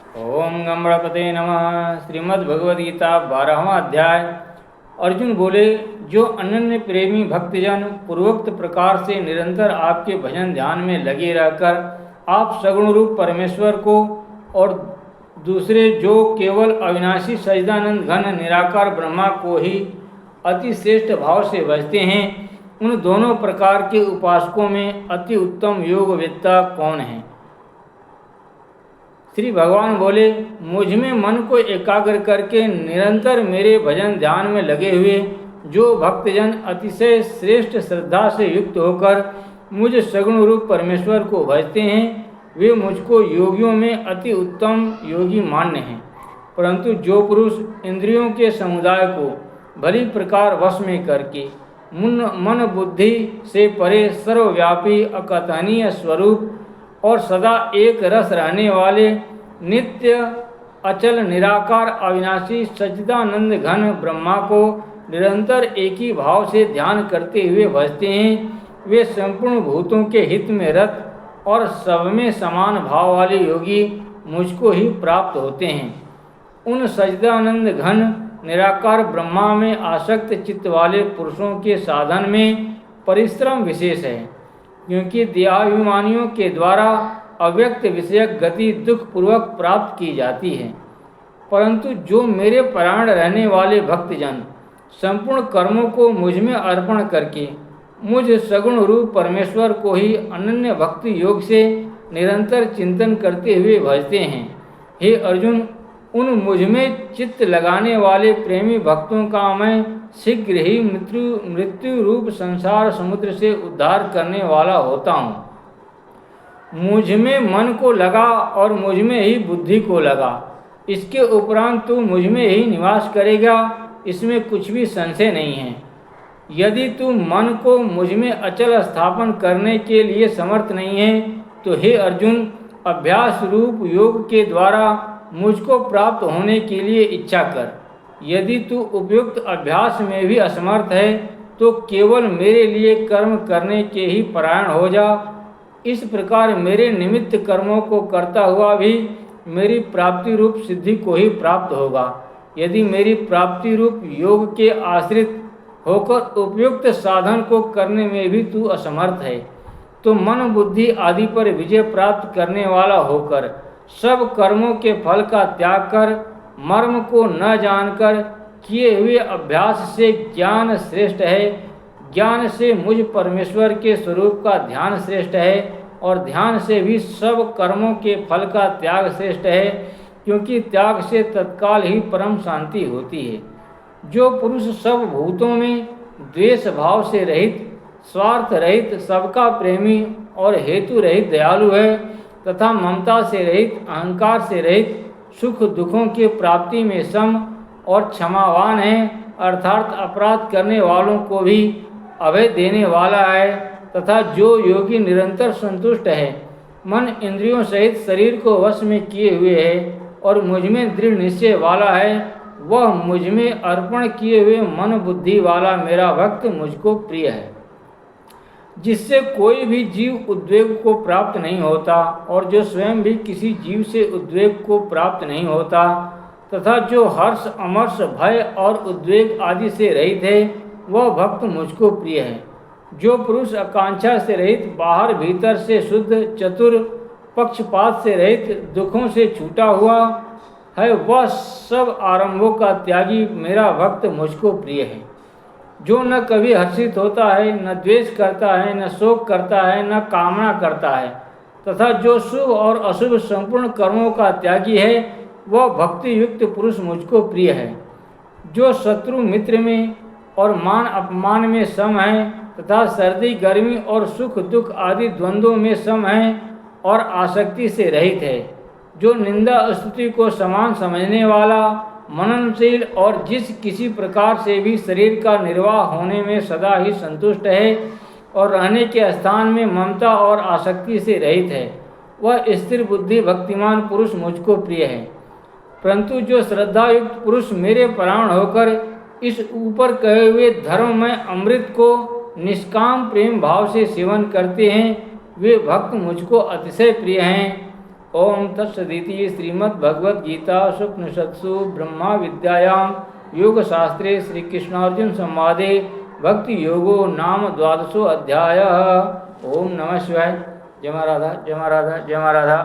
ओम गणपते नमः। श्रीमद्भगवद्गीता 12वां अध्याय। अर्जुन बोले, जो अनन्य प्रेमी भक्तजन पूर्वोक्त प्रकार से निरंतर आपके भजन ध्यान में लगे रहकर आप सगुण रूप परमेश्वर को और दूसरे जो केवल अविनाशी सच्चिदानंद घन निराकार ब्रह्मा को ही अति श्रेष्ठ भाव से भजते हैं, उन दोनों प्रकार के उपासकों में अति उत्तम योगवेत्ता कौन है? श्री भगवान बोले, मुझ में मन को एकाग्र करके निरंतर मेरे भजन ध्यान में लगे हुए जो भक्तजन अतिशय श्रेष्ठ श्रद्धा से युक्त होकर मुझ सगुण रूप परमेश्वर को भजते हैं, वे मुझको योगियों में अति उत्तम योगी मान्य हैं। परंतु जो पुरुष इंद्रियों के समुदाय को भली प्रकार वश में करके मन बुद्धि से परे सर्वव्यापी अकथनीय स्वरूप और सदा एक रस रहने वाले नित्य अचल निराकार अविनाशी सच्चिदानंद घन ब्रह्मा को निरंतर एक ही भाव से ध्यान करते हुए भजते हैं, वे संपूर्ण भूतों के हित में रत और सब में समान भाव वाले योगी मुझको ही प्राप्त होते हैं। उन सच्चिदानंद घन निराकार ब्रह्मा में आसक्त चित्त वाले पुरुषों के साधन में परिश्रम विशेष है, क्योंकि देहाभिमानियों के द्वारा अव्यक्त विषयक गति दुख पूर्वक प्राप्त की जाती है। परंतु जो मेरे परायण रहने वाले भक्तजन संपूर्ण कर्मों को मुझ में अर्पण करके मुझ सगुण रूप परमेश्वर को ही अनन्य भक्ति योग से निरंतर चिंतन करते हुए भजते हैं, हे अर्जुन, उन मुझ में चित्त लगाने वाले प्रेमी भक्तों का मैं शीघ्र ही मृत्यु रूप संसार समुद्र से उद्धार करने वाला होता हूँ। मुझ में मन को लगा और मुझ में ही बुद्धि को लगा, इसके उपरांत तू मुझ में ही निवास करेगा, इसमें कुछ भी संशय नहीं है। यदि तू मन को मुझ में अचल स्थापन करने के लिए समर्थ नहीं है तो हे अर्जुन, अभ्यास रूप योग के द्वारा मुझको प्राप्त होने के लिए इच्छा कर। यदि तू उपयुक्त अभ्यास में भी असमर्थ है तो केवल मेरे लिए कर्म करने के ही परायण हो जा। इस प्रकार मेरे निमित्त कर्मों को करता हुआ भी मेरी प्राप्ति रूप सिद्धि को ही प्राप्त होगा। यदि मेरी प्राप्ति रूप योग के आश्रित होकर उपयुक्त साधन को करने में भी तू असमर्थ है तो मन बुद्धि आदि पर विजय प्राप्त करने वाला होकर सब कर्मों के फल का त्याग कर मर्म को न जानकर किए हुए अभ्यास से ज्ञान श्रेष्ठ है, ज्ञान से मुझ परमेश्वर के स्वरूप का ध्यान श्रेष्ठ है और ध्यान से भी सब कर्मों के फल का त्याग श्रेष्ठ है, क्योंकि त्याग से तत्काल ही परम शांति होती है। जो पुरुष सब भूतों में द्वेष भाव से रहित, स्वार्थ रहित, सबका प्रेमी और हेतु रहित दयालु है तथा ममता से रहित, अहंकार से रहित, सुख दुखों की प्राप्ति में सम और क्षमावान है, अर्थात अपराध करने वालों को भी अभय देने वाला है, तथा जो योगी निरंतर संतुष्ट है, मन इंद्रियों सहित शरीर को वश में किए हुए है और मुझ में दृढ़ निश्चय वाला है, वह मुझ में अर्पण किए हुए मन बुद्धि वाला मेरा भक्त मुझको प्रिय है। जिससे कोई भी जीव उद्वेग को प्राप्त नहीं होता और जो स्वयं भी किसी जीव से उद्वेग को प्राप्त नहीं होता, तथा जो हर्ष अमर्ष भय और उद्वेग आदि से रहित है, वह भक्त मुझको प्रिय है। जो पुरुष आकांक्षा से रहित, बाहर भीतर से शुद्ध, चतुर, पक्षपात से रहित, दुखों से छूटा हुआ है, वह सब आरंभों का त्यागी मेरा भक्त मुझको प्रिय है। जो न कभी हर्षित होता है, न द्वेष करता है, न शोक करता है, न कामना करता है, तथा जो शुभ और अशुभ संपूर्ण कर्मों का त्यागी है, वह भक्ति युक्त पुरुष मुझको प्रिय है। जो शत्रु मित्र में और मान अपमान में सम है तथा सर्दी गर्मी और सुख दुख आदि द्वंद्वों में सम है और आसक्ति से रहित है। जो निंदा स्तुति को समान समझने वाला, मननशील और जिस किसी प्रकार से भी शरीर का निर्वाह होने में सदा ही संतुष्ट है और रहने के स्थान में ममता और आसक्ति से रहित है, वह स्थिर बुद्धि भक्तिमान पुरुष मुझको प्रिय है। परंतु जो श्रद्धायुक्त पुरुष मेरे परायण होकर इस ऊपर कहे हुए धर्म में अमृत को निष्काम प्रेम भाव से सेवन करते हैं, वे भक्त मुझको अतिशय प्रिय हैं। ओम तत्सदिति श्रीमद्भगवद्गीता उपनिषत्सु ब्रह्मा विद्यायां योगशास्त्रे श्रीकृष्णार्जुन संवादे भक्ति योगो नाम द्वादशो अध्यायः। ओम नमः शिवाय। जय मां राधा, जय मां राधा, जय मां राधा।